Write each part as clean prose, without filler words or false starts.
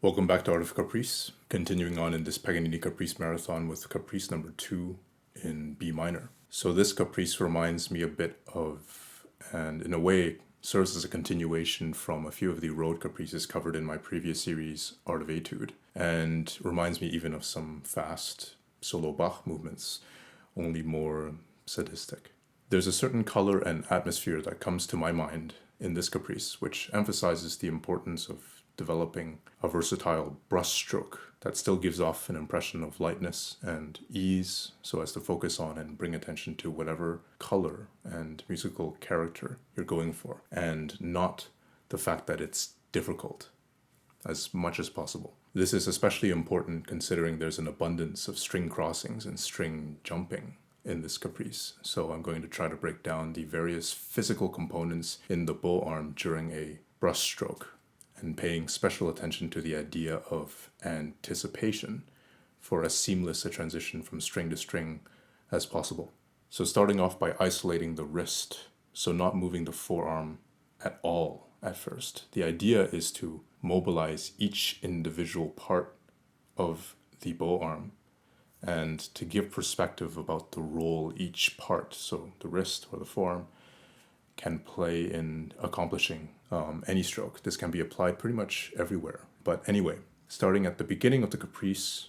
Welcome back to Art of Caprice, continuing on in this Paganini Caprice marathon with Caprice number 2 in B minor. So this Caprice reminds me a bit of, and in a way serves as a continuation from a few of the road Caprices covered in my previous series, Art of Etude, and reminds me even of some fast solo Bach movements, only more sadistic. There's a certain color and atmosphere that comes to my mind in this Caprice, which emphasizes the importance of developing a versatile brushstroke that still gives off an impression of lightness and ease so as to focus on and bring attention to whatever color and musical character you're going for, and not the fact that it's difficult as much as possible. This is especially important considering there's an abundance of string crossings and string jumping in this Caprice. So I'm going to try to break down the various physical components in the bow arm during a brushstroke, and paying special attention to the idea of anticipation for as seamless a transition from string to string as possible. So starting off by isolating the wrist, so not moving the forearm at all at first. The idea is to mobilize each individual part of the bow arm and to give perspective about the role each part, so the wrist or the forearm, can play in accomplishing any stroke. This can be applied pretty much everywhere. But anyway, starting at the beginning of the Caprice,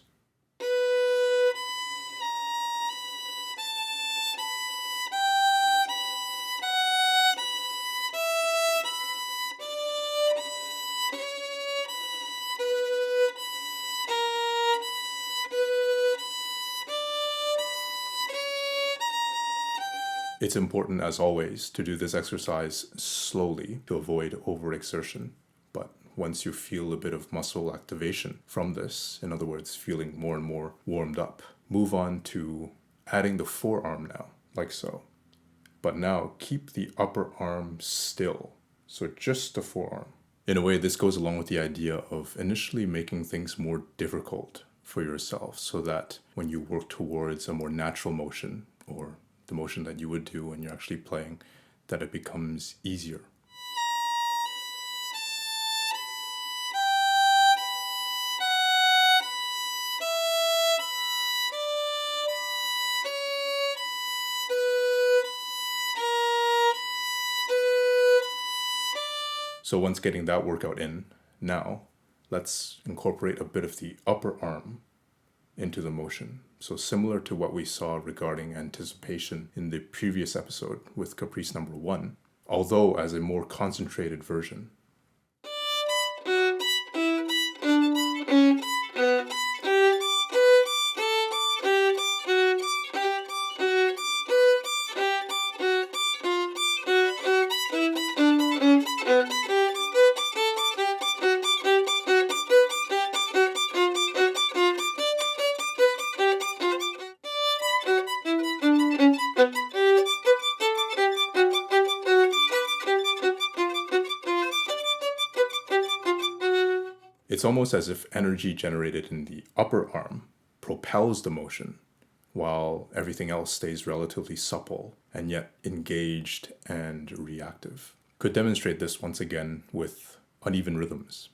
it's important, as always, to do this exercise slowly to avoid overexertion. But once you feel a bit of muscle activation from this, in other words, feeling more and more warmed up, move on to adding the forearm now, like so. But now keep the upper arm still, so just the forearm. In a way, this goes along with the idea of initially making things more difficult for yourself, so that when you work towards a more natural motion, or the motion that you would do when you're actually playing, that it becomes easier. So once getting that workout in, now let's incorporate a bit of the upper arm into the motion. So similar to what we saw regarding anticipation in the previous episode with Caprice number 1, although as a more concentrated version. It's almost as if energy generated in the upper arm propels the motion, while everything else stays relatively supple and yet engaged and reactive. Could demonstrate this once again with uneven rhythms.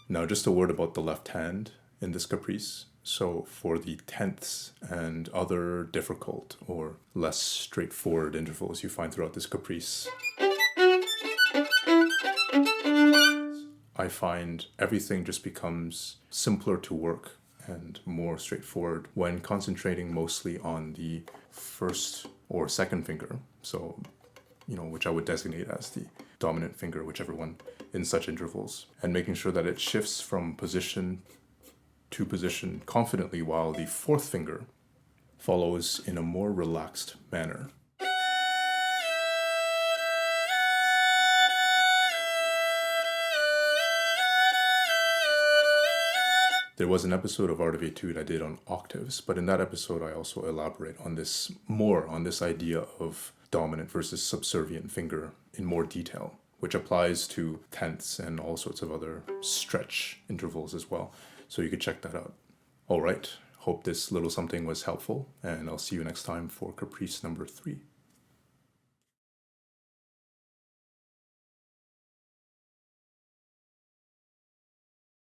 Now just a word about the left hand in this Caprice. So for the tenths and other difficult or less straightforward intervals you find throughout this Caprice, I find everything just becomes simpler to work and more straightforward when concentrating mostly on the first or second finger. So, which I would designate as the dominant finger, whichever one, in such intervals, and making sure that it shifts from position to position confidently while the fourth finger follows in a more relaxed manner. There was an episode of Art of Etude I did on octaves, but in that episode I also elaborate on this idea of dominant versus subservient finger in more detail. which applies to tenths and all sorts of other stretch intervals as well. So you could check that out. All right, hope this little something was helpful, and I'll see you next time for Caprice number 3.